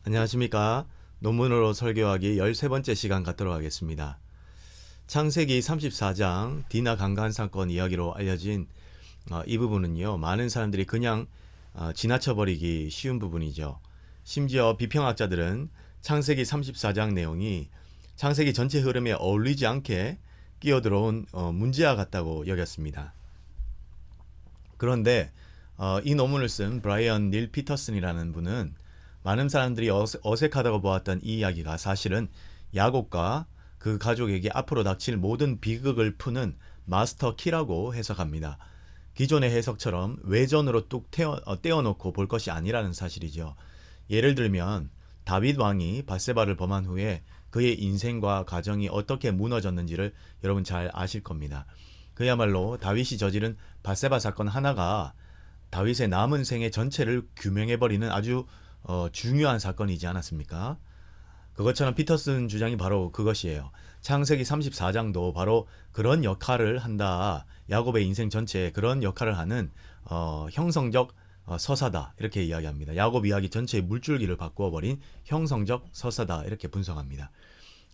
안녕하십니까. 논문으로 설교하기 13번째 시간 갖도록 하겠습니다. 창세기 34장 디나 강간 사건 이야기로 알려진 이 부분은요. 많은 사람들이 그냥 지나쳐버리기 쉬운 부분이죠. 심지어 비평학자들은 창세기 34장 내용이 창세기 전체 흐름에 어울리지 않게 끼어들어온 문제와 같다고 여겼습니다. 그런데 이 논문을 쓴 브라이언 닐 피터슨이라는 분은 많은 사람들이 어색하다고 보았던 이 이야기가 사실은 야곱과 그 가족에게 앞으로 닥칠 모든 비극을 푸는 마스터 키라고 해석합니다. 기존의 해석처럼 외전으로 뚝 떼어놓고 볼 것이 아니라는 사실이죠. 예를 들면 다윗 왕이 밧세바를 범한 후에 그의 인생과 가정이 어떻게 무너졌는지를 여러분 잘 아실 겁니다. 그야말로 다윗이 저지른 밧세바 사건 하나가 다윗의 남은 생애 전체를 규명해버리는 아주 중요한 사건이지 않았습니까? 그것처럼 피터슨 주장이 바로 그것이에요. 창세기 34장도 바로 그런 역할을 한다. 야곱의 인생 전체에 그런 역할을 하는 형성적 서사다. 이렇게 이야기합니다. 야곱 이야기 전체의 물줄기를 바꾸어버린 형성적 서사다. 이렇게 분석합니다.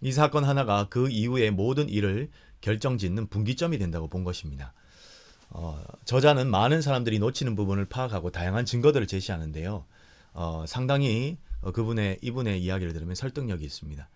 이 사건 하나가 그 이후의 모든 일을 결정짓는 분기점이 된다고 본 것입니다. 저자는 많은 사람들이 놓치는 부분을 파악하고 다양한 증거들을 제시하는데요. 상당히 이분의 이야기를 들으면 설득력이 있습니다.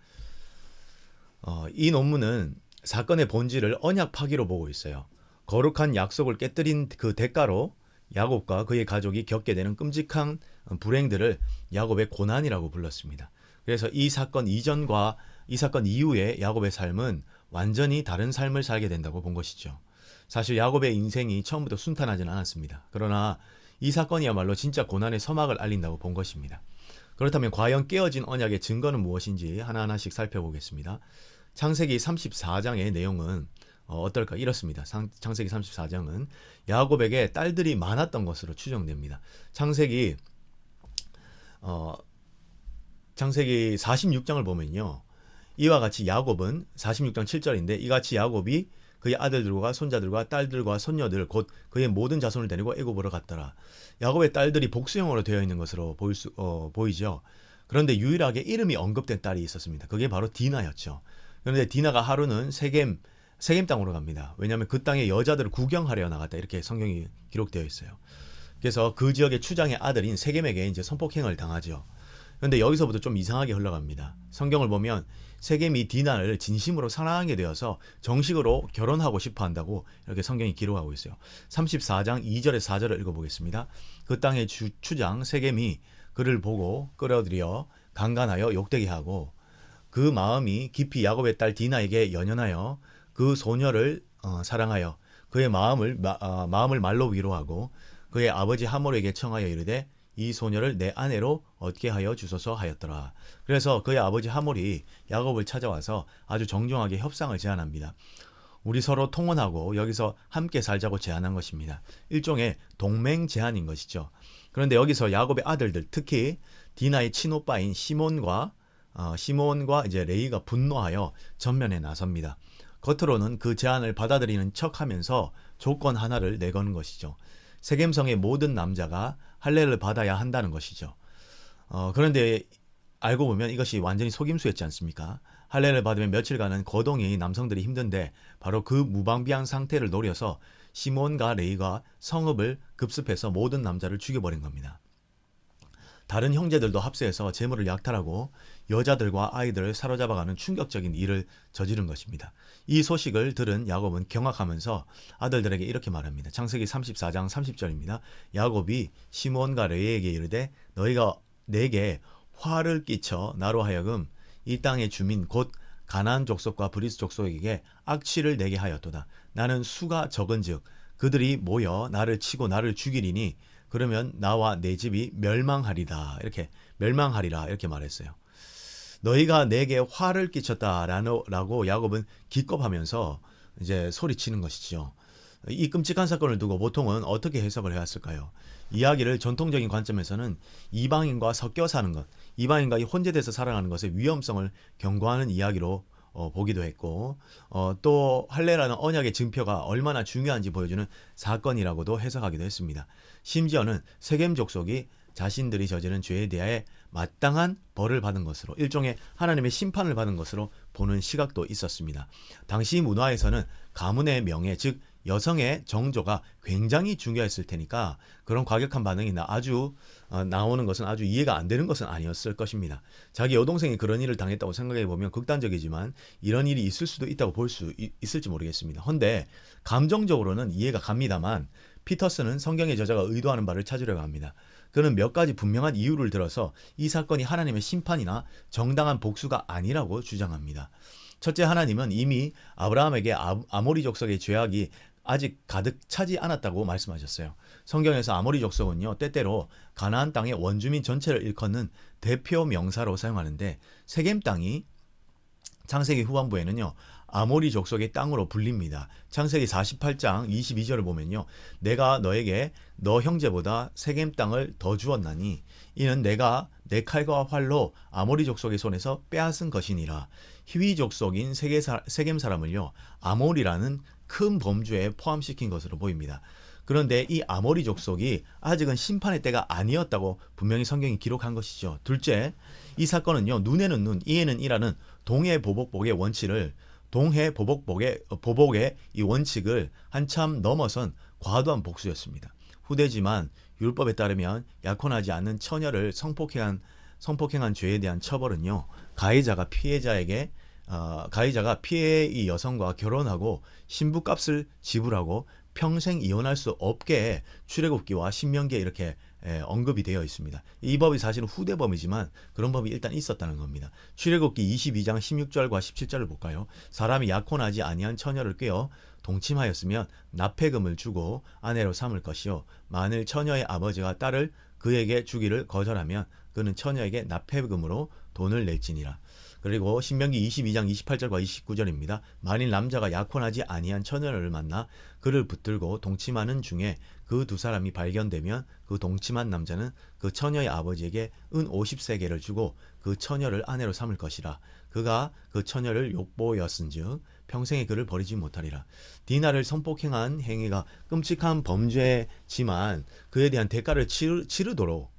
이 논문은 사건의 본질을 언약 파기로 보고 있어요. 거룩한 약속을 깨뜨린 그 대가로 야곱과 그의 가족이 겪게 되는 끔찍한 불행들을 야곱의 고난이라고 불렀습니다. 그래서 이 사건 이전과 이 사건 이후의 야곱의 삶은 완전히 다른 삶을 살게 된다고 본 것이죠. 사실 야곱의 인생이 처음부터 순탄하지는 않았습니다. 그러나 이 사건이야말로 진짜 고난의 서막을 알린다고 본 것입니다. 그렇다면 과연 깨어진 언약의 증거는 무엇인지 하나하나씩 살펴보겠습니다. 창세기 34장의 내용은 어떨까? 이렇습니다. 창세기 34장은 야곱에게 딸들이 많았던 것으로 추정됩니다. 창세기 46장을 보면요. 이와 같이 야곱은 46장 7절인데 이같이 야곱이 그의 아들들과 손자들과 딸들과 손녀들 곧 그의 모든 자손을 데리고 애굽으로 갔더라. 야곱의 딸들이 복수형으로 되어 있는 것으로 보이죠. 그런데 유일하게 이름이 언급된 딸이 있었습니다. 그게 바로 디나였죠. 그런데 디나가 하루는 세겜 땅으로 갑니다. 왜냐하면 그 땅에 여자들을 구경하려 나갔다 이렇게 성경이 기록되어 있어요. 그래서 그 지역의 추장의 아들인 세겜에게 이제 성폭행을 당하죠. 그런데 여기서부터 좀 이상하게 흘러갑니다. 성경을 보면 세겜이 디나를 진심으로 사랑하게 되어서 정식으로 결혼하고 싶어 한다고 이렇게 성경이 기록하고 있어요. 34장 2절에 4절을 읽어보겠습니다. 그 땅의 추장 세겜이 그를 보고 끌어들여 강간하여 욕되게 하고 그 마음이 깊이 야곱의 딸 디나에게 연연하여 그 소녀를 사랑하여 그의 마음을 말로 위로하고 그의 아버지 하몰에게 청하여 이르되 이 소녀를 내 아내로 얻게 하여 주소서 하였더라. 그래서 그의 아버지 하몰이 야곱을 찾아와서 아주 정중하게 협상을 제안합니다. 우리 서로 통혼하고 여기서 함께 살자고 제안한 것입니다. 일종의 동맹 제안인 것이죠. 그런데 여기서 야곱의 아들들, 특히 디나의 친오빠인 시몬과 이제 레이가 분노하여 전면에 나섭니다. 겉으로는 그 제안을 받아들이는 척하면서 조건 하나를 내거는 것이죠. 세겜성의 모든 남자가 할례를 받아야 한다는 것이죠. 그런데 알고 보면 이것이 완전히 속임수였지 않습니까? 할례를 받으면 며칠간은 거동이 남성들이 힘든데 바로 그 무방비한 상태를 노려서 시몬과 레이가 성읍을 급습해서 모든 남자를 죽여버린 겁니다. 다른 형제들도 합세해서 재물을 약탈하고 여자들과 아이들을 사로잡아가는 충격적인 일을 저지른 것입니다. 이 소식을 들은 야곱은 경악하면서 아들들에게 이렇게 말합니다. 창세기 34장 30절입니다. 야곱이 시몬과 레이에게 이르되 너희가 내게 화를 끼쳐 나로 하여금 이 땅의 주민 곧 가나안 족속과 브리스 족속에게 악취를 내게 하였도다. 나는 수가 적은즉 그들이 모여 나를 치고 나를 죽이리니 그러면 나와 내 집이 멸망하리라 이렇게 말했어요. 너희가 내게 화를 끼쳤다라고 야곱은 기겁하면서 이제 소리치는 것이죠. 이 끔찍한 사건을 두고 보통은 어떻게 해석을 해왔을까요? 이야기를 전통적인 관점에서는 이방인과 섞여 사는 것, 이방인과 혼재돼서 살아가는 것의 위험성을 경고하는 이야기로 보기도 했고 또 할례라는 언약의 증표가 얼마나 중요한지 보여주는 사건이라고도 해석하기도 했습니다. 심지어는 세겜 족속이 자신들이 저지른 죄에 대해 마땅한 벌을 받은 것으로 일종의 하나님의 심판을 받은 것으로 보는 시각도 있었습니다. 당시 문화에서는 가문의 명예, 즉 여성의 정조가 굉장히 중요했을 테니까 그런 과격한 반응이 나오는 것은 아주 이해가 안 되는 것은 아니었을 것입니다. 자기 여동생이 그런 일을 당했다고 생각해 보면 극단적이지만 이런 일이 있을 수도 있다고 볼 수 있을지 모르겠습니다. 헌데 감정적으로는 이해가 갑니다만 피터슨은 성경의 저자가 의도하는 바를 찾으려고 합니다. 그는 몇 가지 분명한 이유를 들어서 이 사건이 하나님의 심판이나 정당한 복수가 아니라고 주장합니다. 첫째, 하나님은 이미 아브라함에게 아모리 족속의 죄악이 아직 가득 차지 않았다고 말씀하셨어요. 성경에서 아모리 족속은요, 때때로 가나안 땅의 원주민 전체를 일컫는 대표 명사로 사용하는데 세겜 땅이 창세기 후반부에는요, 아모리 족속의 땅으로 불립니다. 창세기 48장 22절을 보면요, 내가 너에게 너 형제보다 세겜 땅을 더 주었나니 이는 내가 내 칼과 활로 아모리 족속의 손에서 빼앗은 것이니라. 히위 족속인 세겜 사람을요, 아모리라는 큰 범주에 포함시킨 것으로 보입니다. 그런데 이 아모리 족속이 아직은 심판의 때가 아니었다고 분명히 성경이 기록한 것이죠. 둘째, 이 사건은요, 눈에는 눈, 이에는 이라는 동해보복복의 이 원칙을 한참 넘어선 과도한 복수였습니다. 후대지만 율법에 따르면 약혼하지 않는 처녀를 성폭행한 죄에 대한 처벌은요, 가해자가 피해의 여성과 결혼하고 신부값을 지불하고 평생 이혼할 수 없게 출애굽기와 신명기에 이렇게 언급이 되어 있습니다. 이 법이 사실은 후대법이지만 그런 법이 일단 있었다는 겁니다. 출애굽기 22장 16절과 17절을 볼까요? 사람이 약혼하지 아니한 처녀를 꿰어 동침하였으면 납폐금을 주고 아내로 삼을 것이요, 만일 처녀의 아버지가 딸을 그에게 주기를 거절하면 그는 처녀에게 납폐금으로 돈을 낼지니라. 그리고 신명기 22장 28절과 29절입니다. 만일 남자가 약혼하지 아니한 처녀를 만나 그를 붙들고 동침하는 중에 그 두 사람이 발견되면 그 동침한 남자는 그 처녀의 아버지에게 은 50세겔을 주고 그 처녀를 아내로 삼을 것이라. 그가 그 처녀를 욕보였은즉 평생에 그를 버리지 못하리라. 디나를 성폭행한 행위가 끔찍한 범죄지만 그에 대한 대가를 치르도록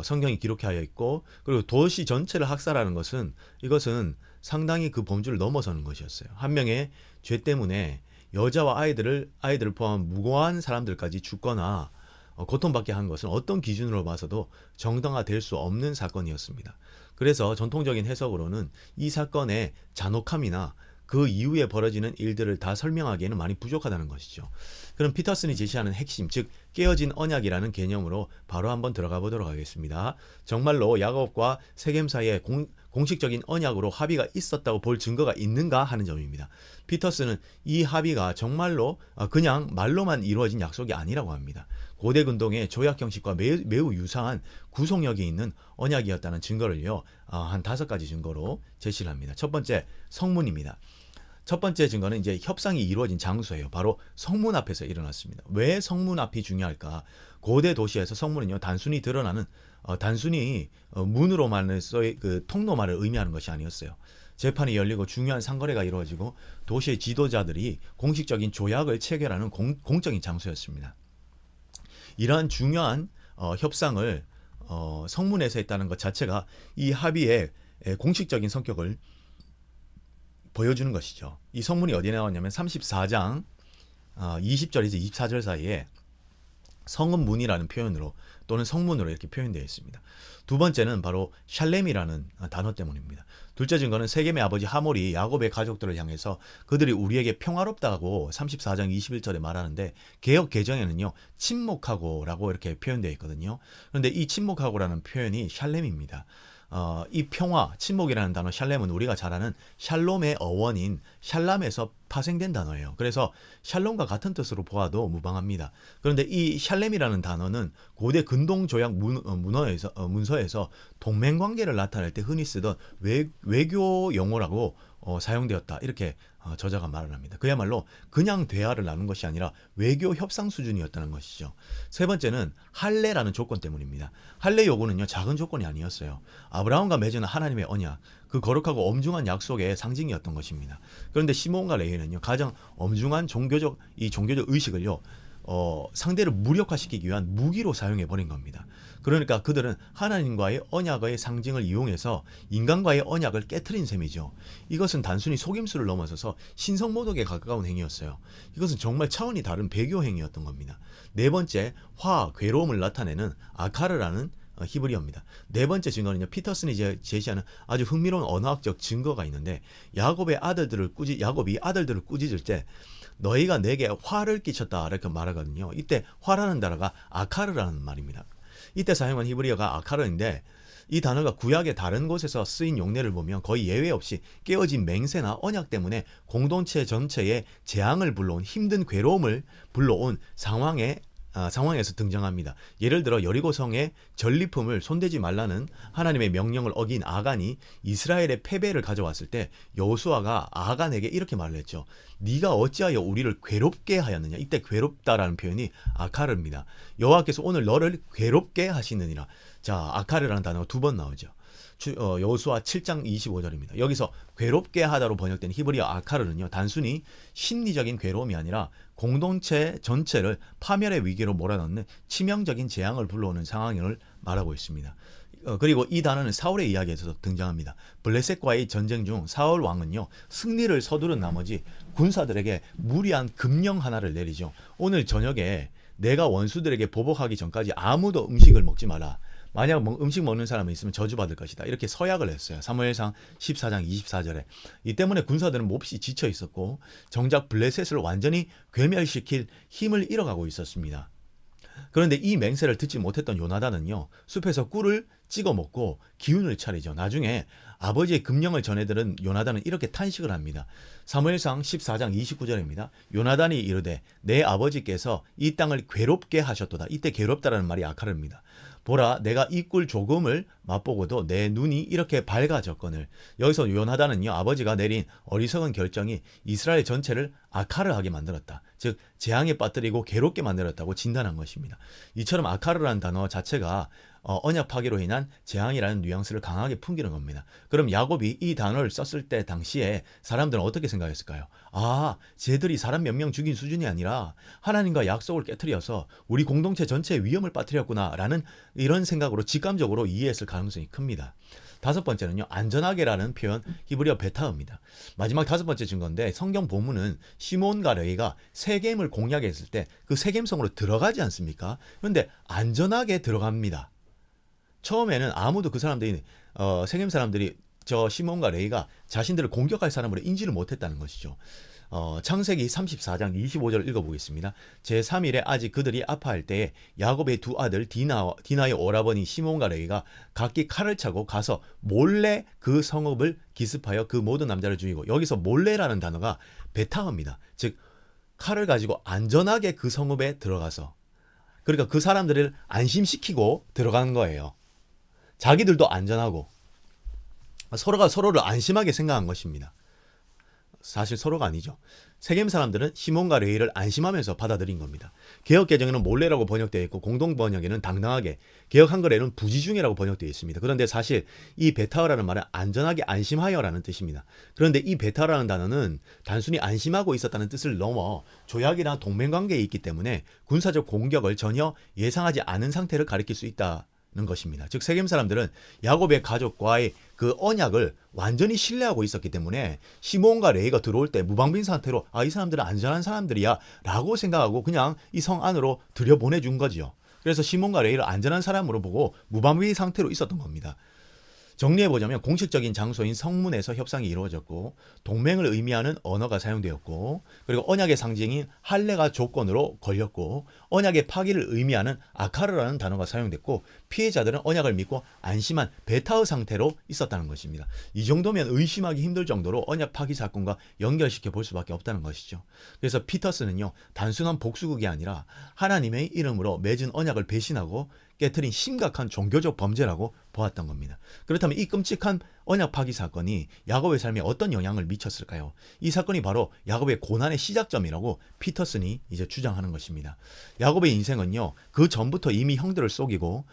성경이 기록하여 있고, 그리고 도시 전체를 학살하는 것은 이것은 상당히 그 범주를 넘어서는 것이었어요. 한 명의 죄 때문에 여자와 아이들을 포함한 무고한 사람들까지 죽거나 고통받게 한 것은 어떤 기준으로 봐서도 정당화될 수 없는 사건이었습니다. 그래서 전통적인 해석으로는 이 사건의 잔혹함이나 그 이후에 벌어지는 일들을 다 설명하기에는 많이 부족하다는 것이죠. 그럼 피터슨이 제시하는 핵심, 즉 깨어진 언약이라는 개념으로 바로 한번 들어가 보도록 하겠습니다. 정말로 야곱과 세겜 사이에 공식적인 언약으로 합의가 있었다고 볼 증거가 있는가 하는 점입니다. 피터슨은 이 합의가 정말로 그냥 말로만 이루어진 약속이 아니라고 합니다. 고대 근동의 조약 형식과 매우 유사한 구속력이 있는 언약이었다는 증거를요, 한 5가지 증거로 제시를 합니다. 첫 번째, 성문입니다. 첫 번째 증거는 이제 협상이 이루어진 장소예요. 바로 성문 앞에서 일어났습니다. 왜 성문 앞이 중요할까? 고대 도시에서 성문은요, 단순히 문으로만의 그 통로만을 의미하는 것이 아니었어요. 재판이 열리고 중요한 상거래가 이루어지고 도시의 지도자들이 공식적인 조약을 체결하는 공적인 장소였습니다. 이러한 중요한 협상을 성문에서 했다는 것 자체가 이 합의의 공식적인 성격을 보여주는 것이죠. 이 성문이 어디에 나왔냐면 34장 20절에서 24절 사이에 성문이라는 표현으로 또는 성문으로 이렇게 표현되어 있습니다. 두 번째는 바로 샬렘이라는 단어 때문입니다. 둘째 증거는 세겜의 아버지 하몰이 야곱의 가족들을 향해서 그들이 우리에게 평화롭다고 34장 21절에 말하는데 개역 개정에는요, 침묵하고라고 이렇게 표현되어 있거든요. 그런데 이 침묵하고라는 표현이 샬렘입니다. 이 평화, 침묵이라는 단어 샬렘은 우리가 잘 아는 샬롬의 어원인 샬람에서 파생된 단어예요. 그래서 샬롬과 같은 뜻으로 보아도 무방합니다. 그런데 이 샬렘이라는 단어는 고대 근동조약 문서에서 동맹관계를 나타낼 때 흔히 쓰던 외교 용어라고 사용되었다, 이렇게 저자가 말을 합니다. 그야말로 그냥 대화를 나눈 것이 아니라 외교 협상 수준이었다는 것이죠. 세 번째는 할례라는 조건 때문입니다. 할례 요구는요, 작은 조건이 아니었어요. 아브라함과 맺은 하나님의 언약, 그 거룩하고 엄중한 약속의 상징이었던 것입니다. 그런데 시몬과 레위는요, 가장 엄중한 종교적 의식을요, 상대를 무력화시키기 위한 무기로 사용해 버린 겁니다. 그러니까 그들은 하나님과의 언약의 상징을 이용해서 인간과의 언약을 깨트린 셈이죠. 이것은 단순히 속임수를 넘어서서 신성모독에 가까운 행위였어요. 이것은 정말 차원이 다른 배교 행위였던 겁니다. 네 번째, 괴로움을 나타내는 아카르라는 히브리어입니다. 네 번째 증거는요, 피터슨이 제시하는 아주 흥미로운 언어학적 증거가 있는데, 야곱이 아들들을 꾸짖을 때 너희가 내게 화를 끼쳤다 이렇게 말하거든요. 이때 화라는 단어가 아카르라는 말입니다. 이때 사용한 히브리어가 아카르인데, 이 단어가 구약의 다른 곳에서 쓰인 용례를 보면 거의 예외 없이 깨어진 맹세나 언약 때문에 공동체 전체에 재앙을 불러온, 힘든 괴로움을 불러온 상황에서 등장합니다. 예를 들어 여리고성의 전리품을 손대지 말라는 하나님의 명령을 어긴 아간이 이스라엘의 패배를 가져왔을 때 여호수아가 아간에게 이렇게 말을 했죠. 네가 어찌하여 우리를 괴롭게 하였느냐. 이때 괴롭다라는 표현이 아카르입니다. 여호와께서 오늘 너를 괴롭게 하시느니라. 자, 아카르라는 단어가 두 번 나오죠. 여호수아 7장 25절입니다. 여기서 괴롭게 하다로 번역된 히브리어 아카르는요, 단순히 심리적인 괴로움이 아니라 공동체 전체를 파멸의 위기로 몰아넣는 치명적인 재앙을 불러오는 상황을 말하고 있습니다. 그리고 이 단어는 사울의 이야기에서 등장합니다. 블레셋과의 전쟁 중 사울 왕은요, 승리를 서두른 나머지 군사들에게 무리한 금령 하나를 내리죠. 오늘 저녁에 내가 원수들에게 보복하기 전까지 아무도 음식을 먹지 마라. 만약 음식 먹는 사람이 있으면 저주받을 것이다. 이렇게 서약을 했어요. 사무엘상 14장 24절에. 이 때문에 군사들은 몹시 지쳐 있었고 정작 블레셋을 완전히 괴멸시킬 힘을 잃어가고 있었습니다. 그런데 이 맹세를 듣지 못했던 요나단은요, 숲에서 꿀을 찍어 먹고 기운을 차리죠. 나중에 아버지의 금령을 전해들은 요나단은 이렇게 탄식을 합니다. 사무엘상 14장 29절입니다. 요나단이 이르되 내 아버지께서 이 땅을 괴롭게 하셨도다. 이때 괴롭다라는 말이 아카르입니다. 보라, 내가 이 꿀 조금을 맛보고도 내 눈이 이렇게 밝아졌거늘. 여기서 요나단은요, 아버지가 내린 어리석은 결정이 이스라엘 전체를 아카르하게 만들었다. 즉 재앙에 빠뜨리고 괴롭게 만들었다고 진단한 것입니다. 이처럼 아카르라는 단어 자체가 언약 파괴로 인한 재앙이라는 뉘앙스를 강하게 풍기는 겁니다. 그럼 야곱이 이 단어를 썼을 때 당시에 사람들은 어떻게 생각했을까요? 쟤들이 사람 몇 명 죽인 수준이 아니라 하나님과 약속을 깨트려서 우리 공동체 전체에 위험을 빠뜨렸구나 라는 이런 생각으로 직감적으로 이해했을 가능성이 큽니다. 다섯 번째는요, 안전하게라는 표현, 히브리어 베타입니다. 마지막 다섯 번째 증거인데, 성경 본문은 시몬과 레위가 세겜을 공략했을 때 그 세겜성으로 들어가지 않습니까? 그런데 안전하게 들어갑니다. 처음에는 아무도 그 사람들이 세겜 사람들이 저 시몬과 레위가 자신들을 공격할 사람으로 인지를 못했다는 것이죠. 창세기 34장 25절 읽어보겠습니다. 제3일에 아직 그들이 아파할 때에 야곱의 두 아들 디나의 오라버니 시몬과 레위가 각기 칼을 차고 가서 몰래 그 성읍을 기습하여 그 모든 남자를 죽이고, 여기서 몰래라는 단어가 베타어입니다. 즉 칼을 가지고 안전하게 그 성읍에 들어가서, 그러니까 그 사람들을 안심시키고 들어가는 거예요. 자기들도 안전하고 서로가 서로를 안심하게 생각한 것입니다. 사실 서로가 아니죠. 세겜 사람들은 시몬과 레위를 안심하면서 받아들인 겁니다. 개역 개정에는 몰래라고 번역되어 있고 공동 번역에는 당당하게, 개역 한글에는 부지중해라고 번역되어 있습니다. 그런데 사실 이 베타어라는 말은 안전하게 안심하여라는 뜻입니다. 그런데 이 베타라는 단어는 단순히 안심하고 있었다는 뜻을 넘어 조약이나 동맹관계에 있기 때문에 군사적 공격을 전혀 예상하지 않은 상태를 가리킬 수 있다. 는 것입니다. 즉 세겜 사람들은 야곱의 가족과의 그 언약을 완전히 신뢰하고 있었기 때문에 시몬과 레위가 들어올 때 무방비 상태로 이 사람들은 안전한 사람들이야 라고 생각하고 그냥 이 성 안으로 들여보내준 거지요. 그래서 시몬과 레위를 안전한 사람으로 보고 무방비 상태로 있었던 겁니다. 정리해보자면 공식적인 장소인 성문에서 협상이 이루어졌고, 동맹을 의미하는 언어가 사용되었고, 그리고 언약의 상징인 할례가 조건으로 걸렸고, 언약의 파기를 의미하는 아카르라는 단어가 사용됐고, 피해자들은 언약을 믿고 안심한 베타의 상태로 있었다는 것입니다. 이 정도면 의심하기 힘들 정도로 언약 파기 사건과 연결시켜 볼 수밖에 없다는 것이죠. 그래서 피터슨은요, 단순한 복수극이 아니라 하나님의 이름으로 맺은 언약을 배신하고 깨트린 심각한 종교적 범죄라고 보았던 겁니다. 그렇다면 이 끔찍한 언약 파기 사건이 야곱의 삶에 어떤 영향을 미쳤을까요? 이 사건이 바로 야곱의 고난의 시작점이라고 피터슨이 이제 주장하는 것입니다. 야곱의 인생은요, 그 전부터 이미 형들을 속이고,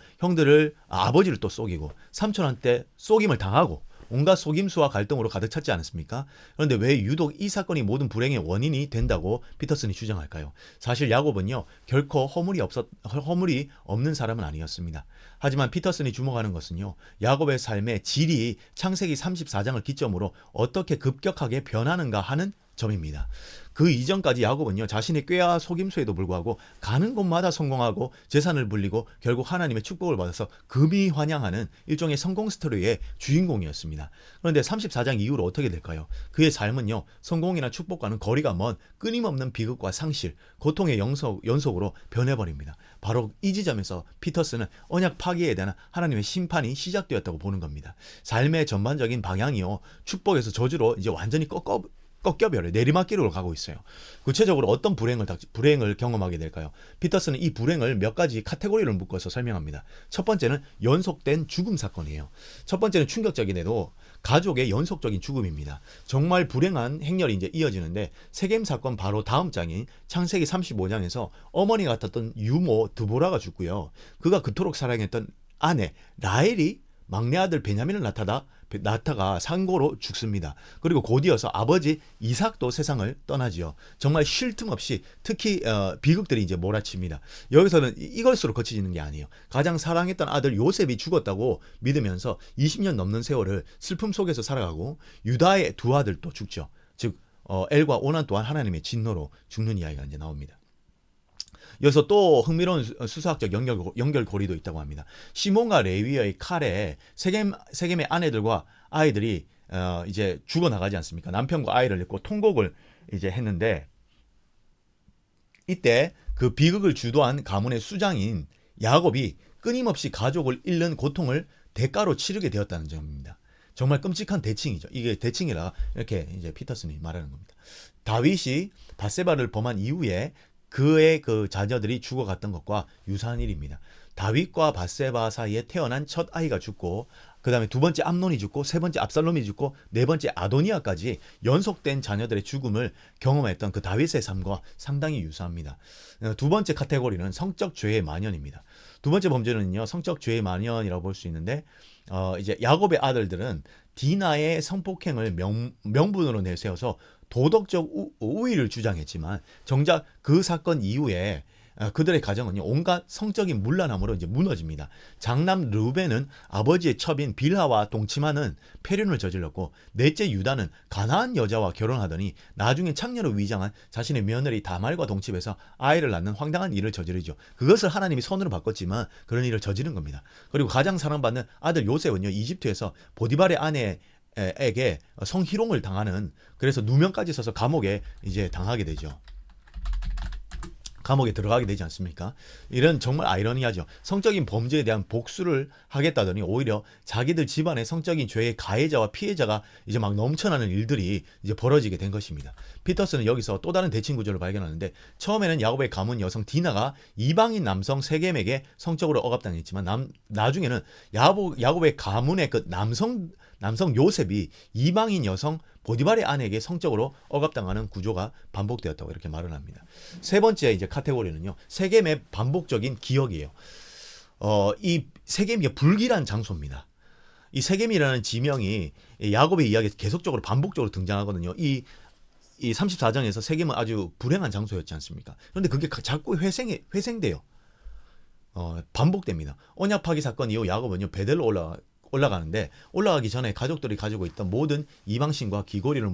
아버지를 또 속이고, 삼촌한테 속임을 당하고, 온갖 속임수와 갈등으로 가득 찼지 않았습니까? 그런데 왜 유독 이 사건이 모든 불행의 원인이 된다고 피터슨이 주장할까요? 사실 야곱은요, 결코 허물이 없는 사람은 아니었습니다. 하지만 피터슨이 주목하는 것은요, 야곱의 삶의 질이 창세기 34장을 기점으로 어떻게 급격하게 변하는가 하는 점입니다. 그 이전까지 야곱은요, 자신의 꾀와 속임수에도 불구하고 가는 곳마다 성공하고 재산을 불리고 결국 하나님의 축복을 받아서 금이 환영하는 일종의 성공 스토리의 주인공이었습니다. 그런데 34장 이후로 어떻게 될까요? 그의 삶은요, 성공이나 축복과는 거리가 먼 끊임없는 비극과 상실, 고통의 연속으로 변해버립니다. 바로 이 지점에서 피터슨은 언약 파기에 대한 하나님의 심판이 시작되었다고 보는 겁니다. 삶의 전반적인 방향이요, 축복에서 저주로 이제 완전히 꺾여버려요. 내리막길로 가고 있어요. 구체적으로 어떤 불행을 경험하게 될까요? 피터슨은 이 불행을 몇 가지 카테고리를 묶어서 설명합니다. 첫 번째는 연속된 죽음 사건이에요. 첫 번째는 충격적인데도 가족의 연속적인 죽음입니다. 정말 불행한 행렬이 이제 이어지는데, 세겜 사건 바로 다음 장인 창세기 35장에서 어머니 같았던 유모 드보라가 죽고요. 그가 그토록 사랑했던 아내 라헬이 막내 아들 베냐민을 낳다가 상고로 죽습니다. 그리고 곧이어서 아버지 이삭도 세상을 떠나지요. 정말 쉴 틈 없이 특히 비극들이 이제 몰아칩니다. 여기서는 이것으로 거치지는 게 아니에요. 가장 사랑했던 아들 요셉이 죽었다고 믿으면서 20년 넘는 세월을 슬픔 속에서 살아가고, 유다의 두 아들도 죽죠. 즉 엘과 오난 또한 하나님의 진노로 죽는 이야기가 이제 나옵니다. 여기서 또 흥미로운 수사학적 연결고리도 있다고 합니다. 시몬과 레위의 칼에 세겜의 아내들과 아이들이 이제 죽어나가지 않습니까? 남편과 아이를 잃고 통곡을 이제 했는데, 이때 그 비극을 주도한 가문의 수장인 야곱이 끊임없이 가족을 잃는 고통을 대가로 치르게 되었다는 점입니다. 정말 끔찍한 대칭이죠. 이게 대칭이라 이렇게 이제 피터슨이 말하는 겁니다. 다윗이 밧세바를 범한 이후에 그의 그 자녀들이 죽어갔던 것과 유사한 일입니다. 다윗과 밧세바 사이에 태어난 첫 아이가 죽고, 그 다음에 두 번째 암논이 죽고, 세 번째 압살롬이 죽고, 네 번째 아도니아까지 연속된 자녀들의 죽음을 경험했던 그 다윗의 삶과 상당히 유사합니다. 두 번째 카테고리는 성적 죄의 만연입니다. 두 번째 범죄는요, 성적 죄의 만연이라고 볼 수 있는데, 이제 야곱의 아들들은 디나의 성폭행을 명분으로 내세워서 도덕적 우위를 주장했지만, 정작 그 사건 이후에 그들의 가정은 온갖 성적인 문란함으로 이제 무너집니다. 장남 르벤은 아버지의 첩인 빌하와 동침하는 폐륜을 저질렀고, 넷째 유다는 가나안 여자와 결혼하더니 나중에 창녀로 위장한 자신의 며느리 다말과 동침해서 아이를 낳는 황당한 일을 저지르죠. 그것을 하나님이 손으로 바꿨지만 그런 일을 저지른 겁니다. 그리고 가장 사랑받는 아들 요셉은요, 이집트에서 보디발의 아내에게 성희롱을 당하는, 그래서 누명까지 써서 감옥에 이제 당하게 되죠. 감옥에 들어가게 되지 않습니까? 이런 정말 아이러니하죠. 성적인 범죄에 대한 복수를 하겠다더니 오히려 자기들 집안의 성적인 죄의 가해자와 피해자가 이제 막 넘쳐나는 일들이 이제 벌어지게 된 것입니다. 피터슨은 여기서 또 다른 대칭 구조를 발견하는데, 처음에는 야곱의 가문 여성 디나가 이방인 남성 세겜에게 성적으로 억압당했지만, 나중에는 야곱의 가문의 그 남성 요셉이 이방인 여성 보디발의 아내에게 성적으로 억압당하는 구조가 반복되었다고 이렇게 말을 합니다. 세 번째 이제 카테고리는요, 세겜의 반복적인 기억이에요. 이 세겜이 불길한 장소입니다. 이 세겜이라는 지명이 야곱의 이야기에서 계속적으로 반복적으로 등장하거든요. 이 34장에서 세겜은 아주 불행한 장소였지 않습니까? 그런데 그게 자꾸 회생돼요. 반복됩니다. 언약 파기 사건 이후 야곱은요, 베델로 올라가는데, 올라가기 전에 가족들이 가지고 있던 모든 이방신과 귀고리를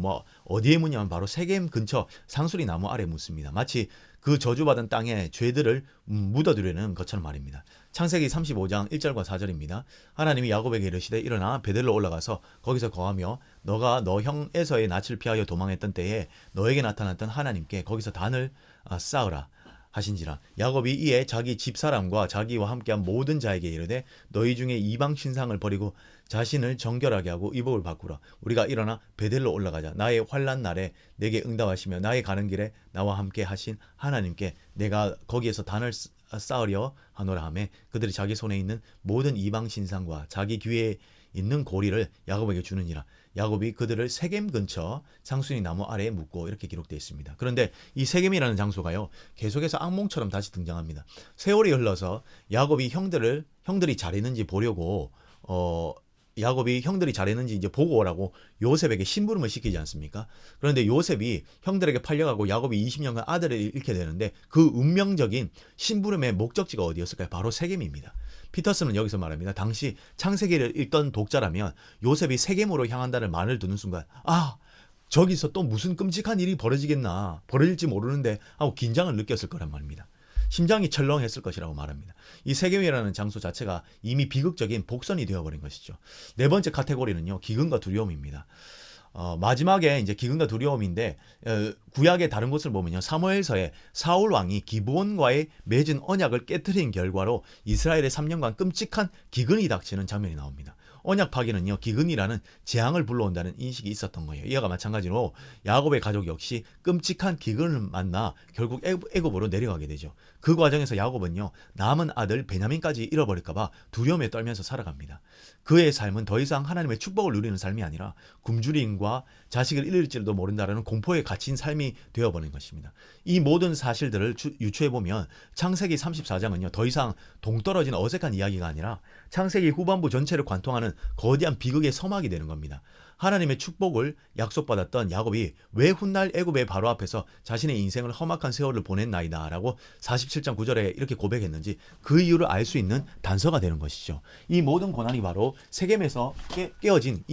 어디에 묻냐면 바로 세겜 근처 상수리 나무 아래 묻습니다. 마치 그 저주받은 땅에 죄들을 묻어두려는 것처럼 말입니다. 창세기 35장 1절과 4절입니다. 하나님이 야곱에게 이르시되 일어나 베델로 올라가서 거기서 거하며 너가 너 형 에서의 낯을 피하여 도망했던 때에 너에게 나타났던 하나님께 거기서 단을 쌓으라 하신지라. 야곱이 이에 자기 집사람과 자기와 함께한 모든 자에게 이르되 너희 중에 이방 신상을 버리고 자신을 정결하게 하고 이복을 바꾸라. 우리가 일어나 베델로 올라가자. 나의 환난 날에 내게 응답하시며 나의 가는 길에 나와 함께 하신 하나님께 내가 거기에서 단을 쌓으려 하노라 하매 그들이 자기 손에 있는 모든 이방 신상과 자기 귀에 있는 고리를 야곱에게 주느니라. 야곱이 그들을 세겜 근처 상수리 나무 아래에 묻고, 이렇게 기록되어 있습니다. 그런데 이 세겜이라는 장소가요, 계속해서 악몽처럼 다시 등장합니다. 세월이 흘러서 야곱이 형들이 잘 있는지 보려고 야곱이 형들이 잘했는지 이제 보고 오라고 요셉에게 심부름을 시키지 않습니까? 그런데 요셉이 형들에게 팔려가고 야곱이 20년간 아들을 잃게 되는데 그 운명적인 심부름의 목적지가 어디였을까요? 바로 세겜입니다. 피터슨은 여기서 말합니다. 당시 창세기를 읽던 독자라면 요셉이 세겜으로 향한다는 말을 듣는 순간 저기서 또 무슨 끔찍한 일이 벌어질지 모르는데 하고 긴장을 느꼈을 거란 말입니다. 심장이 철렁했을 것이라고 말합니다. 이 세겜이라는 장소 자체가 이미 비극적인 복선이 되어버린 것이죠. 네 번째 카테고리는요, 기근과 두려움입니다. 마지막에 이제 기근과 두려움인데 구약의 다른 곳을 보면요, 사무엘서에 사울 왕이 기브온과의 맺은 언약을 깨뜨린 결과로 이스라엘의 3년간 끔찍한 기근이 닥치는 장면이 나옵니다. 언약 파기는요, 기근이라는 재앙을 불러온다는 인식이 있었던 거예요. 이와 마찬가지로 야곱의 가족 역시 끔찍한 기근을 만나 결국 애굽으로 내려가게 되죠. 그 과정에서 야곱은요, 남은 아들 베냐민까지 잃어버릴까봐 두려움에 떨면서 살아갑니다. 그의 삶은 더 이상 하나님의 축복을 누리는 삶이 아니라 굶주림과 자식을 잃을지도 모른다라는 공포에 갇힌 삶이 되어버린 것입니다. 이 모든 사실들을 유추해보면 창세기 34장은요, 더 이상 동떨어진 어색한 이야기가 아니라 창세기 후반부 전체를 관통하는 거대한 비극의 서막이 되는 겁니다. 하나님의 축복을 약속받았던 야곱이 왜 훗날 애굽의 바로 앞에서 자신의 인생을 험악한 세월을 보냈나이다 라고 47장 9절에 이렇게 고백했는지 그 이유를 알 수 있는 단서가 되는 것이죠. 이 모든 고난이 바로 세겜에서 깨어진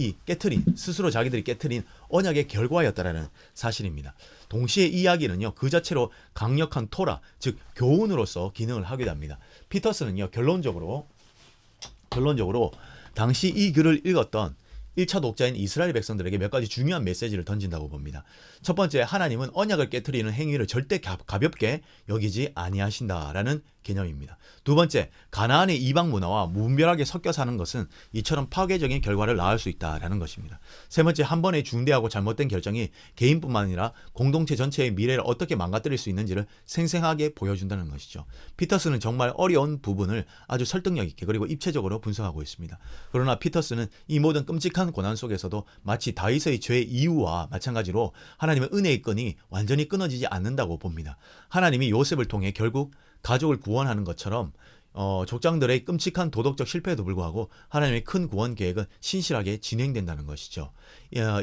스스로 자기들이 깨트린 언약의 결과였다라는 사실입니다. 동시에 이 이야기는요, 그 자체로 강력한 토라, 즉 교훈으로서 기능을 하기도 합니다. 피터슨은요, 결론적으로 당시 이 글을 읽었던 1차 독자인 이스라엘 백성들에게 몇 가지 중요한 메시지를 던진다고 봅니다. 첫 번째, 하나님은 언약을 깨트리는 행위를 절대 가볍게 여기지 아니하신다라는 개념입니다. 두 번째, 가나안의 이방 문화와 무분별하게 섞여 사는 것은 이처럼 파괴적인 결과를 낳을 수 있다라는 것입니다. 세 번째, 한 번의 중대하고 잘못된 결정이 개인뿐만 아니라 공동체 전체의 미래를 어떻게 망가뜨릴 수 있는지를 생생하게 보여준다는 것이죠. 피터슨은 정말 어려운 부분을 아주 설득력 있게 그리고 입체적으로 분석하고 있습니다. 그러나 피터슨은 이 모든 끔찍한 고난 속에서도 마치 다윗의 죄 이후와 마찬가지로 하나님의 은혜의 끈이 완전히 끊어지지 않는다고 봅니다. 하나님이 요셉을 통해 결국 가족을 구원하는 것처럼 족장들의 끔찍한 도덕적 실패에도 불구하고 하나님의 큰 구원 계획은 신실하게 진행된다는 것이죠.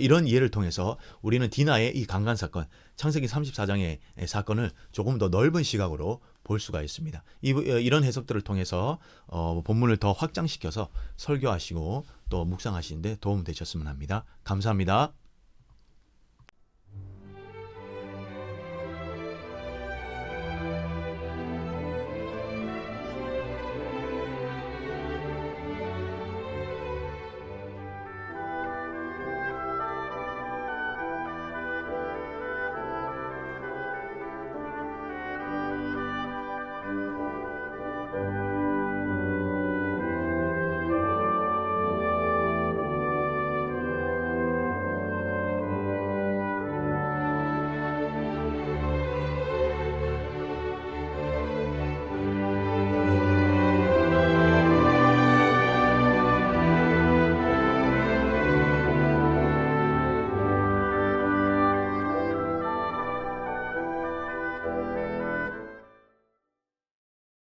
이런 이해를 통해서 우리는 디나의 이 강간 사건, 창세기 34장의 사건을 조금 더 넓은 시각으로 볼 수가 있습니다. 이런 해석들을 통해서 본문을 더 확장시켜서 설교하시고 또 묵상하시는데 도움 되셨으면 합니다. 감사합니다.